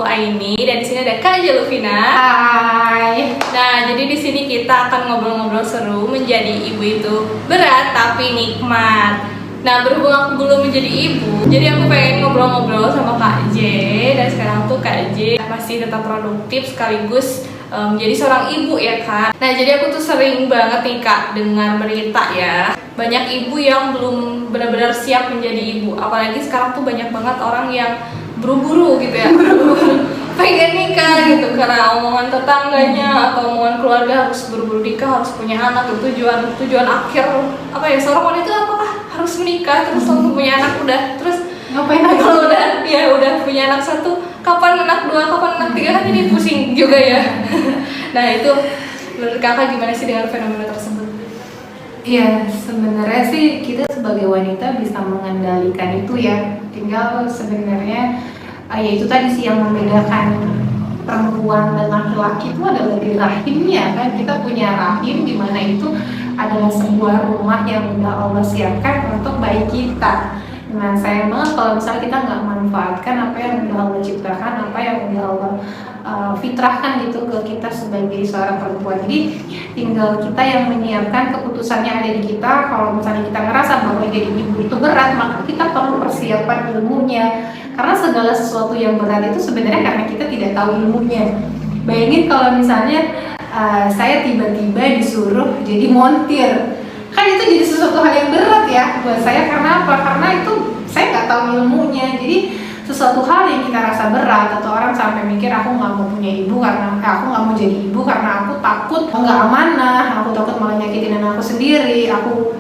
aku Aini dan di sini ada Kak Jelufina. Hai. Nah, jadi di sini kita akan ngobrol-ngobrol seru. Menjadi ibu itu berat tapi nikmat. Nah, berhubung aku belum menjadi ibu, jadi aku pengen ngobrol-ngobrol sama Kak J. Dan sekarang tuh Kak J masih tetap produktif sekaligus menjadi seorang ibu ya Kak. Nah, jadi aku tuh sering banget nih Kak dengar berita ya, banyak ibu yang belum benar-benar siap menjadi ibu. Apalagi sekarang tuh banyak banget orang yang buru-buru gitu ya, pengen nikah gitu karena omongan tetangganya atau omongan keluarga harus buru-buru nikah, harus punya anak. Itu tujuan akhir apa ya, seorang wanita apakah harus menikah terus langsung punya anak udah, terus Ngapain lagi? kalau udah punya anak satu, kapan anak dua, kapan anak tiga, kan ini pusing juga ya. Nah, itu menurut kakak gimana sih dengan fenomena tersebut? Iya, sebenarnya sih kita sebagai wanita bisa mengendalikan itu ya. Tinggal sebenarnya ya itu tadi sih yang membedakan perempuan dan laki-laki itu adalah di rahimnya kan. Kita punya rahim di mana itu adalah sebuah rumah yang udah Allah siapkan untuk bayi kita. Nah, sayang banget kalau misalnya kita nggak manfaatkan apa yang udah Allah ciptakan, apa yang udah Allah fitrahkan gitu ke kita sebagai seorang perempuan. Jadi tinggal kita yang menyiapkan, keputusannya ada di kita. Kalau misalnya kita ngerasa bahwa jadi ibu itu berat, maka kita perlu persiapan ilmunya. Karena segala sesuatu yang berat itu sebenarnya karena kita tidak tahu ilmunya. Bayangin kalau misalnya saya tiba-tiba disuruh jadi montir, kan itu jadi sesuatu hal yang berat ya buat saya. Karena apa? Karena itu saya nggak tahu ilmunya. Jadi sesuatu hal yang kita rasa berat, atau orang sampai mikir aku nggak mau punya ibu karena aku nggak mau jadi ibu karena aku takut nggak amanah, aku takut malah nyakitin anak aku sendiri, aku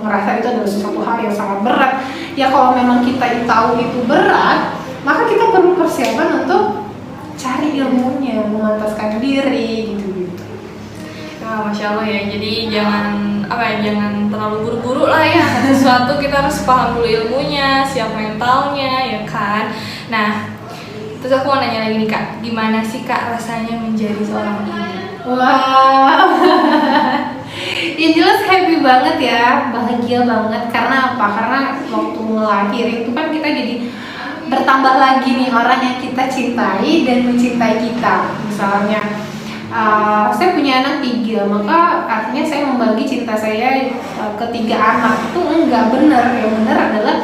ngerasa itu adalah sesuatu hal yang sangat berat. Ya kalau memang kita tahu itu berat, maka kita perlu persiapan untuk cari ilmunya, memantaskan diri gitu. Nah, Masya Allah ya, jadi jangan terlalu buru-buru lah ya. Sesuatu kita harus paham dulu ilmunya, siap mentalnya ya kan. Nah, terus aku mau nanya lagi nih Kak, gimana sih Kak rasanya menjadi seorang ibu? Wow. Ya jelas happy banget ya, bahagia banget. Karena apa? Karena waktu ngelahirin itu kan kita jadi bertambah lagi nih orang yang kita cintai dan mencintai kita. Misalnya saya punya anak 3, maka artinya saya membagi cinta saya ke 3 anak. Itu enggak benar. Yang benar adalah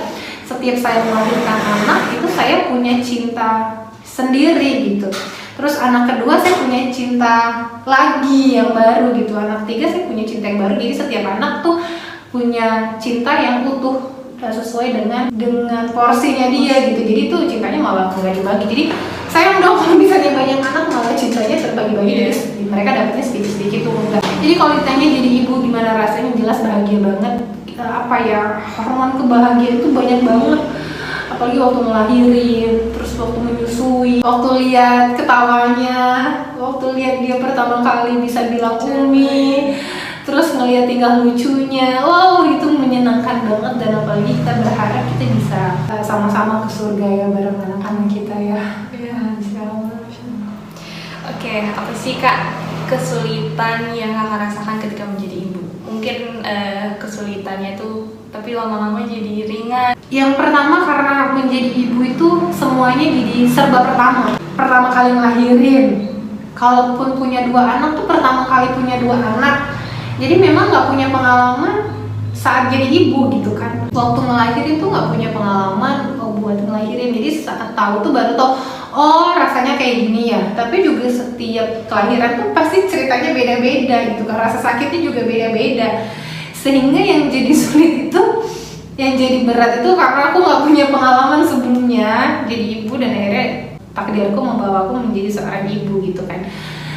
setiap saya melahirkan anak itu saya punya cinta sendiri gitu. Terus anak kedua saya punya cinta lagi yang baru gitu. Anak 3 saya punya cinta yang baru. Jadi setiap anak tuh punya cinta yang utuh sesuai dengan porsinya dia gitu. Jadi tuh cintanya malah nggak dibagi. Jadi sayang dong kalau misalnya banyak anak malah cintanya terbagi-bagi. Jadi mereka dapetnya sedikit-sedikit tuh enggak. Jadi kalau ditanya jadi ibu gimana rasanya, jelas bahagia banget. Apa ya, hormon kebahagiaan itu banyak banget. Apalagi waktu ngelahirin, terus waktu menyusui, waktu lihat ketawanya, waktu lihat dia pertama kali bisa bilang umi, terus ngelihat tingkah lucunya, wow itu menyenangkan banget. Dan apalagi kita berharap kita bisa sama-sama ke surga ya bareng anak-anak kita ya. Oke, apa sih Kak kesulitan yang Kakak rasakan ketika menjadi ibu? Mungkin kesulitannya tuh tapi lama-lama jadi ringan. Yang pertama karena menjadi ibu itu semuanya jadi serba pertama kali ngelahirin. Kalaupun punya 2 anak tuh pertama kali punya 2 anak. Jadi memang nggak punya pengalaman saat jadi ibu gitu kan. Waktu ngelahirin tuh nggak punya pengalaman buat ngelahirin. Jadi saat tahu tuh baru tau, oh rasanya kayak gini ya. Tapi juga setiap kelahiran tuh pasti ceritanya beda-beda gitu kan. Rasa sakitnya juga beda-beda. Sehingga yang jadi sulit itu, yang jadi berat itu karena aku nggak punya pengalaman sebelumnya jadi ibu. Dan akhirnya takdirku membawa aku menjadi seorang ibu gitu kan.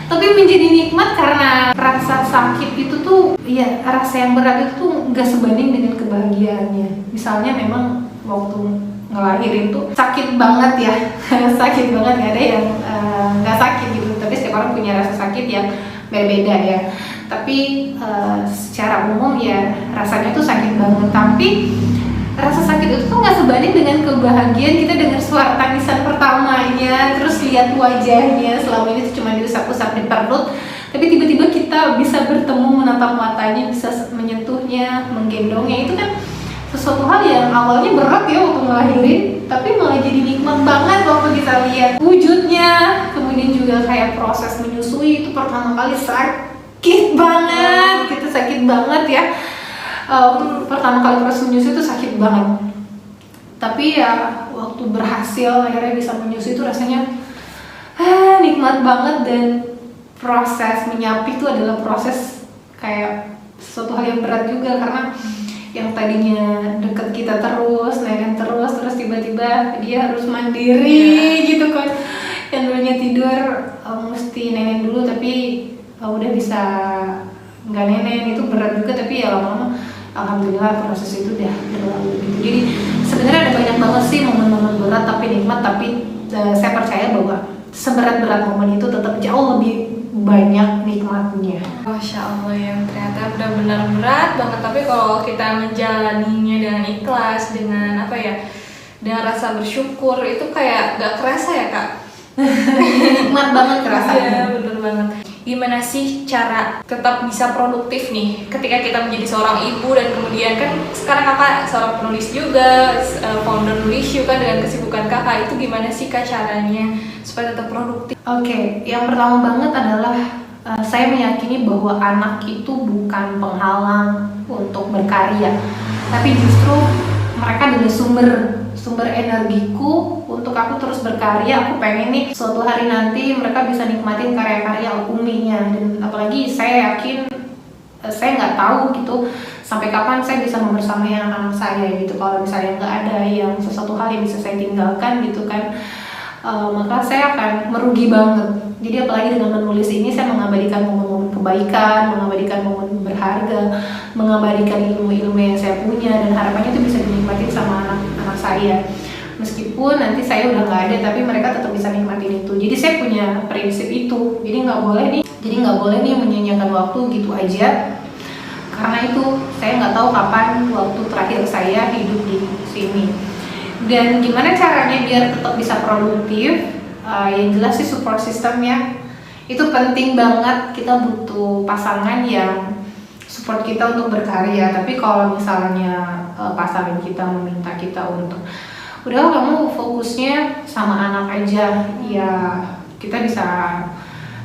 Tapi menjadi nikmat karena rasa sakit itu tuh, ya rasa yang berat itu tuh nggak sebanding dengan kebahagiaannya. Misalnya memang waktu ngelahirin tuh sakit banget ya, sakit banget, nggak ada yang nggak sakit gitu. Tapi setiap orang punya rasa sakit yang berbeda ya. Tapi secara umum ya rasanya tuh sakit banget. Tapi rasa sakit itu tuh nggak sebanding dengan kebahagiaan kita dengar suara tangisan pertamanya, terus lihat wajahnya. Selama ini tuh cuma diusap-usap di perut, tapi tiba-tiba kita bisa bertemu, menatap matanya, bisa menyentuhnya, menggendongnya. Itu kan sesuatu hal yang awalnya berat ya waktu ngelahirin, tapi malah jadi nikmat banget waktu kita lihat wujudnya. Kemudian juga kayak proses menyusui itu pertama kali sakit banget, gitu, sakit banget ya. Pertama kali proses menyusui itu sakit banget, tapi ya waktu berhasil akhirnya bisa menyusui itu rasanya nikmat banget. Dan proses menyapih itu adalah proses kayak suatu hal yang berat juga, karena yang tadinya deket kita terus, nenen terus tiba-tiba dia harus mandiri gitu kan. Yang dulunya tidur mesti nenen dulu, tapi udah bisa nggak nenen, itu berat juga. Tapi ya lama-lama alhamdulillah proses itu udah berlalu gitu. Jadi sebenarnya ada banyak banget sih momen-momen berat tapi nikmat. Tapi saya percaya bahwa seberat-berat momen itu tetap jauh lebih banyak nikmatnya. Masya Allah ya, ternyata benar-benar berat banget. Tapi kalau kita menjalaninya dengan ikhlas, dengan apa ya, dengan rasa bersyukur, itu kayak gak kerasa ya Kak. Nikmat banget kerasanya. Iya bener banget. Gimana sih cara tetap bisa produktif nih ketika kita menjadi seorang ibu, dan kemudian kan sekarang Kakak seorang penulis juga, founder Nulisyu kan, dengan kesibukan Kakak itu gimana sih Kak caranya supaya tetap produktif? Oke, yang pertama banget adalah saya meyakini bahwa anak itu bukan penghalang untuk berkarya, tapi justru mereka adalah sumber energiku untuk aku terus berkarya. Aku pengen nih suatu hari nanti mereka bisa nikmatin karya-karya Uminya. Dan apalagi saya yakin, saya nggak tahu gitu sampai kapan saya bisa membersamai anak-anak saya gitu. Kalau misalnya nggak ada yang sesuatu hal yang bisa saya tinggalkan gitu kan, maka saya akan merugi banget. Jadi apalagi dengan menulis ini, saya mengabadikan momen-momen kebaikan, mengabadikan momen berharga, mengabadikan ilmu-ilmu yang saya punya, dan harapannya itu bisa dinikmati sama anak-anak saya. Meskipun nanti saya udah nggak ada, tapi mereka tetap bisa nikmatin itu. Jadi saya punya prinsip itu. Jadi nggak boleh nih menyanyiakan waktu gitu aja. Karena itu saya nggak tahu kapan waktu terakhir saya hidup di sini. Dan gimana caranya biar tetap bisa produktif? Yang jelas sih support system ya, itu penting banget. Kita butuh pasangan yang support kita untuk berkarya. Tapi kalau misalnya pasangan kita meminta kita untuk udah kamu fokusnya sama anak aja, ya kita bisa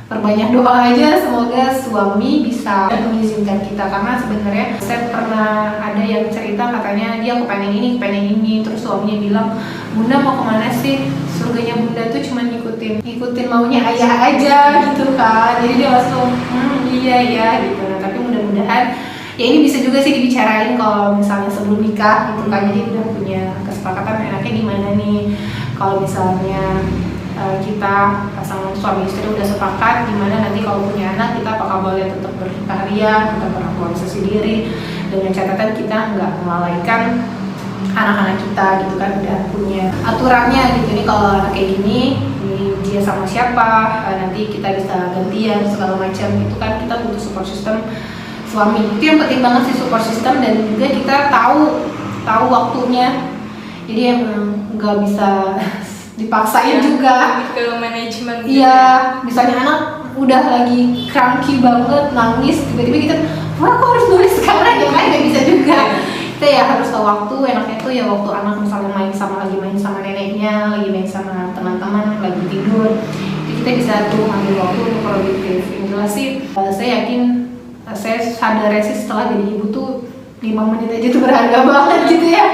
perbanyak doa aja semoga suami bisa mengizinkan kita. Karena sebenarnya saya pernah ada yang cerita, katanya dia kepengen ini, terus suaminya bilang, "Bunda mau kemana sih? Surganya Bunda tuh cuma ngikutin maunya ayah aja," gitu kan. Jadi dia langsung iya ya gitu. Nah, tapi mudah-mudahan ya ini bisa juga sih dibicarain kalau misalnya sebelum nikah gitu kan. Jadi udah punya kesepakatan enaknya gimana nih kalau misalnya kita pasangan suami istri udah sepakat gimana nanti kalau punya anak, kita apakah boleh tetap berkarya, tetap beraktualisasi diri, dengan catatan kita nggak melalaikan anak-anak kita gitu kan. Udah punya aturannya gitu nih, kalau anak kayak gini dia sama siapa, nanti kita bisa gantian segala macam gitu kan. Kita butuh support system suami, itu yang penting banget sih, support system. Dan juga kita tahu waktunya, jadi emang nggak bisa dipaksain ya, juga ke manajemen. Iya, misalnya anak udah lagi cranky banget, nangis, tiba-tiba kita, wah aku harus nulis sekarang ya kan, nggak bisa juga. Kita ya harus tahu waktu. Enaknya tuh ya waktu anak misalnya lagi main sama neneknya, lagi main sama teman-teman, lagi tidur, jadi kita bisa tuh ambil waktu untuk produktif. Yang jelas sih, saya yakin, saya sadar sih setelah jadi ibu tuh 5 menit aja tuh berharga banget gitu ya.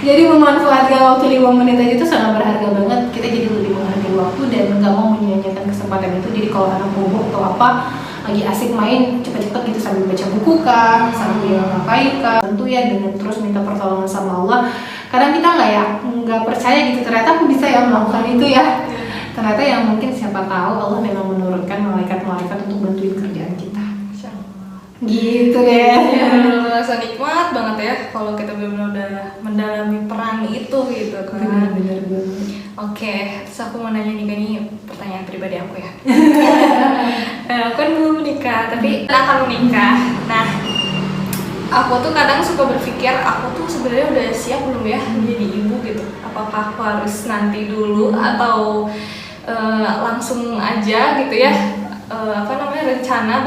Jadi memanfaatkan waktu 5 menit aja tuh sangat berharga banget. Kita jadi lebih menghargai waktu dan nggak mau menyia-nyiakan kesempatan itu. Jadi kalau anak bobo atau apa lagi asik main, cepet-cepet gitu sambil baca buku kah, sambil ngapain kah, tentu ya dengan terus minta pertolongan sama Allah. Kadang kita nggak percaya gitu, ternyata aku bisa ya melakukan itu ya. Ternyata yang mungkin siapa tahu Allah memang menurunkan malaikat-malaikat untuk bantuin kerjaan kita. Gitu deh. Rasa nikmat banget ya kalau kita benar-benar udah mendalami peran itu gitu kan. Bener banget. Oke, terus aku mau nanya nih, ini pertanyaan pribadi aku ya. Aku kan belum menikah, tapi akan menikah. Nah, aku tuh kadang suka berpikir, aku tuh sebenarnya udah siap belum ya menjadi ibu gitu. Apakah aku harus nanti dulu atau langsung aja gitu ya?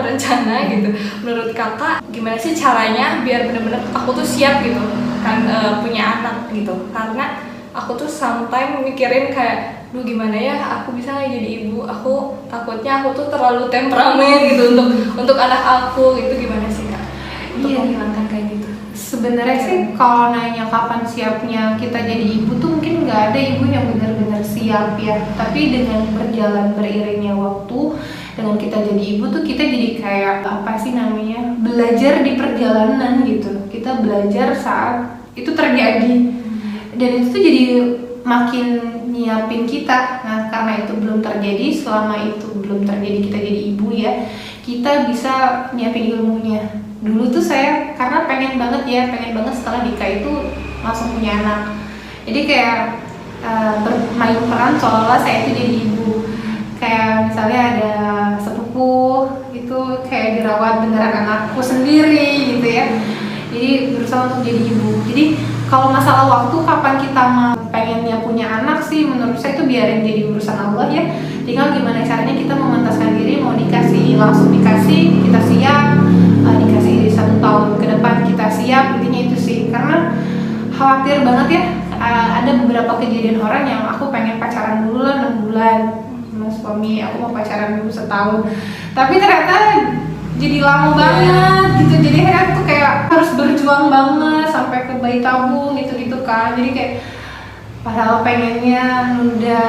berencana gitu. Menurut kakak gimana sih caranya biar benar-benar aku tuh siap gitu kan punya anak gitu? Karena aku tuh sometimes mikirin kayak, duh gimana ya aku bisa nggak jadi ibu, aku takutnya aku tuh terlalu temperamen gitu untuk anak aku. Itu gimana sih Kak untuk menghilangkan kayak gitu? Sebenarnya sih kalau nanya kapan siapnya kita jadi ibu tuh mungkin nggak ada ibu yang benar-benar siap ya. Tapi dengan berjalan beriringnya waktu, dengan kita jadi ibu tuh kita jadi kayak apa sih namanya, belajar di perjalanan gitu. Kita belajar saat itu terjadi, dan itu tuh jadi makin nyiapin kita. Nah karena itu belum terjadi, selama itu belum terjadi kita jadi ibu ya, kita bisa nyiapin ilmunya. Dulu tuh saya karena pengen banget setelah nikah itu langsung punya anak. Jadi kayak bermain peran seolah saya itu jadi ibu. Kayak misalnya ada sepupu itu kayak dirawat beneran anakku sendiri gitu ya. Jadi berusaha untuk jadi ibu. Jadi kalau masalah waktu kapan kita mau pengennya punya anak sih, menurut saya itu biarin jadi urusan Allah ya. Tinggal gimana caranya kita memantaskan diri, mau dikasih langsung dikasih, kita siap, dikasih 1 tahun ke depan kita siap, intinya itu sih. Karena khawatir banget ya, ada beberapa kejadian orang yang aku pengen pacaran dulu lah 6 bulan sama suami, aku mau pacaran dulu 1 tahun, tapi ternyata jadi lama banget gitu. Jadi aku kayak harus berjuang banget sampai ke bayi tabung gitu kan. Jadi kayak padahal pengennya udah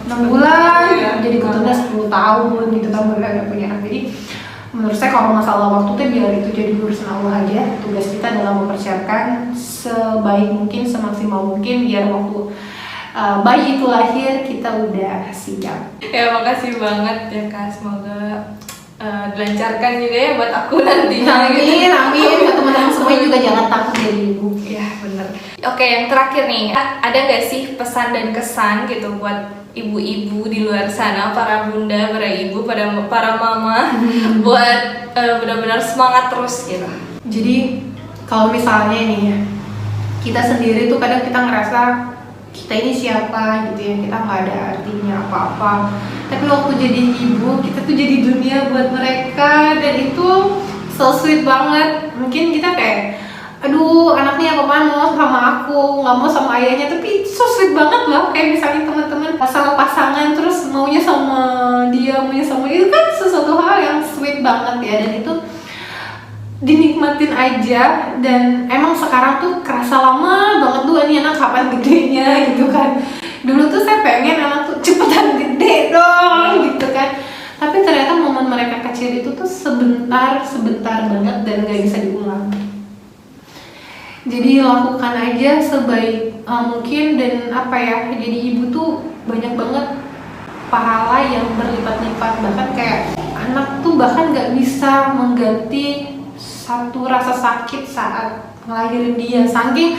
6 bulan jadi ketunda 10 tahun gitu kan, baru ada punya anak. Jadi menurut saya kalau masalah waktu tuh biar itu jadi urusan Allah aja. Tugas kita adalah mempersiapkan sebaik mungkin, semaksimal mungkin biar waktu bayi itu lahir kita udah siap. Ya makasih banget ya Kak, semoga dilancarkan juga ya buat aku nantinya. Amin. Buat teman-teman semua juga jangan takut jadi ibu. Ya bener. Oke, yang terakhir nih, ada gak sih pesan dan kesan gitu buat ibu-ibu di luar sana, para bunda, para ibu, para mama, buat benar-benar semangat terus gitu. Jadi kalau misalnya nih ya, kita sendiri tuh kadang kita ngerasa kita ini siapa gitu ya, kita nggak ada artinya apa-apa. Tapi waktu jadi ibu, kita tuh jadi dunia buat mereka, dan itu so sweet banget. Mungkin kita kayak, aduh anaknya apaan mau sama aku, nggak mau sama ayahnya, tapi so sweet banget loh. Kayak misalnya teman-teman sama pasangan terus maunya sama dia, maunya sama dia, itu kan sesuatu hal yang sweet banget ya, dan itu dinikmatin aja. Dan emang sekarang tuh kerasa lama banget tuh ini anak kapan gedenya gitu kan. Dulu tuh saya pengen anak tuh cepetan gede dong gitu kan, tapi ternyata momen mereka kecil itu tuh sebentar banget dan gak bisa diulang. Jadi lakukan aja sebaik mungkin, dan apa ya, jadi ibu tuh banyak banget pahala yang berlipat-lipat. Bahkan kayak anak tuh bahkan gak bisa mengganti satu rasa sakit saat ngelahirin dia, saking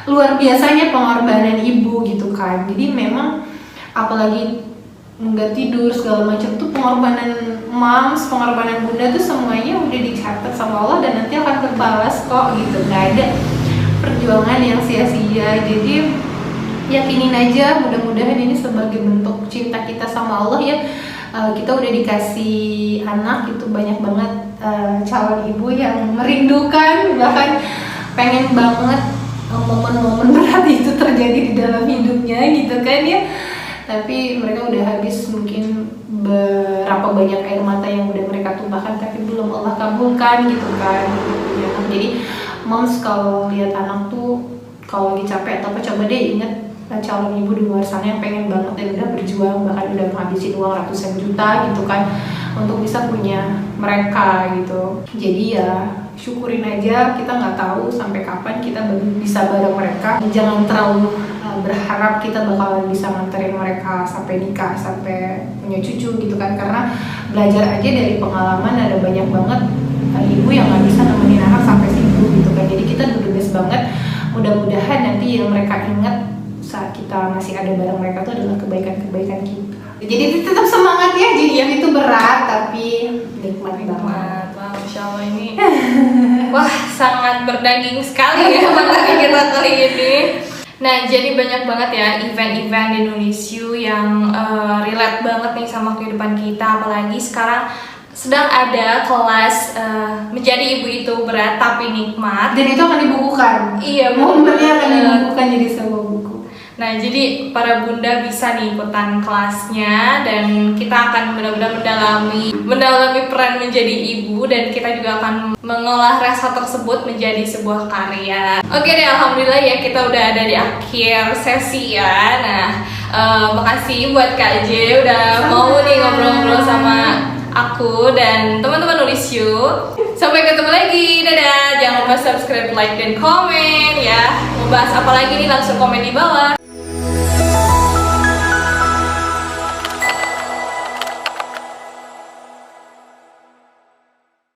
luar biasanya pengorbanan ibu gitu kan. Jadi memang apalagi nggak tidur segala macam tuh pengorbanan moms, pengorbanan bunda tuh semuanya udah dicatat sama Allah dan nanti akan terbalas kok gitu. Nggak ada perjuangan yang sia-sia. Jadi yakinin aja, mudah-mudahan ini sebagai bentuk cinta kita sama Allah ya. Kita udah dikasih anak itu banyak banget calon ibu yang merindukan, bahkan pengen banget momen-momen berat itu terjadi di dalam hidupnya gitu kan ya. Tapi mereka udah habis mungkin berapa banyak air mata yang udah mereka tumpahkan tapi belum Allah kabulkan gitu kan ya. Jadi moms kalau lihat anak tuh kalau lagi capek atau apa, coba deh inget calon ibu di luar sana yang pengen banget dan udah berjuang, bahkan udah menghabisin uang ratusan juta gitu kan untuk bisa punya mereka gitu. Jadi ya syukurin aja, kita nggak tahu sampai kapan kita bisa bareng mereka. Jangan terlalu berharap kita bakalan bisa nganterin mereka sampai nikah, sampai punya cucu gitu kan, karena belajar aja dari pengalaman ada banyak banget ibu yang nggak bisa nemenin anak sampai situ gitu kan. Jadi kita the best banget, mudah-mudahan nanti yang mereka ingat saat kita masih ada bareng mereka itu adalah kebaikan-kebaikan kita. Jadi tetap semangat ya, jadi itu berat tapi nikmat banget. Wah, Masya Allah ini wah sangat berdaging sekali ya materi kita kali ini. Nah, jadi banyak banget ya event-event di Indonesia yang relate banget nih sama kehidupan kita. Apalagi sekarang sedang ada kelas menjadi ibu itu berat tapi nikmat. Dan itu akan dibukukan. Iya, momennya akan dibukukan jadi sebuah buku. Nah, jadi para bunda bisa nih ikutan kelasnya dan kita akan benar-benar mendalami peran menjadi ibu, dan kita juga akan mengolah rasa tersebut menjadi sebuah karya. Oke deh, alhamdulillah ya kita udah ada di akhir sesi ya. Nah, makasih buat Kak J udah mau nih ngobrol-ngobrol sama aku dan teman-teman Nulisyu. Sampai ketemu lagi, dadah. Jangan lupa subscribe, like, dan komen ya. Mau bahas apa lagi nih langsung komen di bawah.